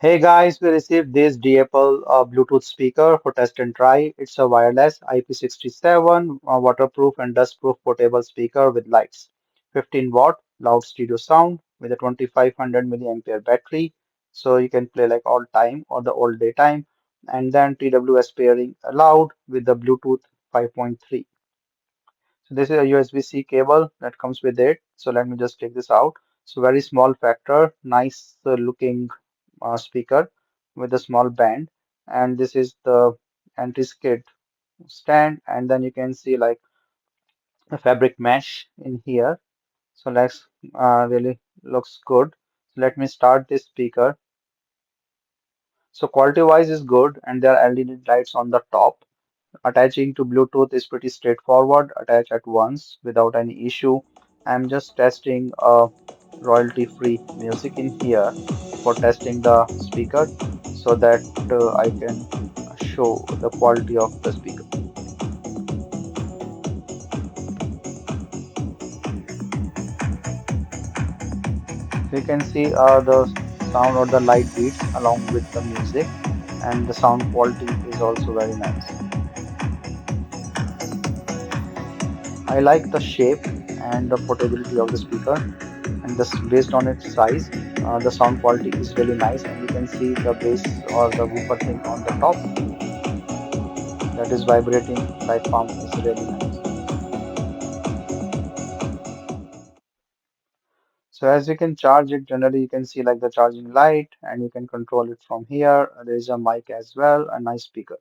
Hey guys, we received this DAPL Bluetooth speaker for test and try. It's a wireless IP67 waterproof and dustproof portable speaker with lights. 15 watt loud stereo sound with a 2500 milliampere battery. So you can play like all time or the all day time. And then TWS pairing allowed with the Bluetooth 5.3. So this is a USB-C cable that comes with it. So let me just take this out. So very small factor, nice looking speaker with a small band. And this is the anti-skid stand. And then you can see like a fabric mesh in here. So let's really looks good. So let me start this speaker. So quality wise is good and there are LED lights on the top. Attaching to Bluetooth is pretty straightforward. Attach at once without any issue. I'm just testing royalty-free music in here for testing the speaker so that I can show the quality of the speaker. So you can see the sound or the light beats along with the music, and the sound quality is also very nice. I like the shape and the portability of the speaker, and this based on its size, the sound quality is really nice, and you can see the bass or the woofer thing on the top that is vibrating like pump is really nice. So as you can charge it, generally you can see like the charging light, and you can control it from here. There is a mic as well, a nice speaker.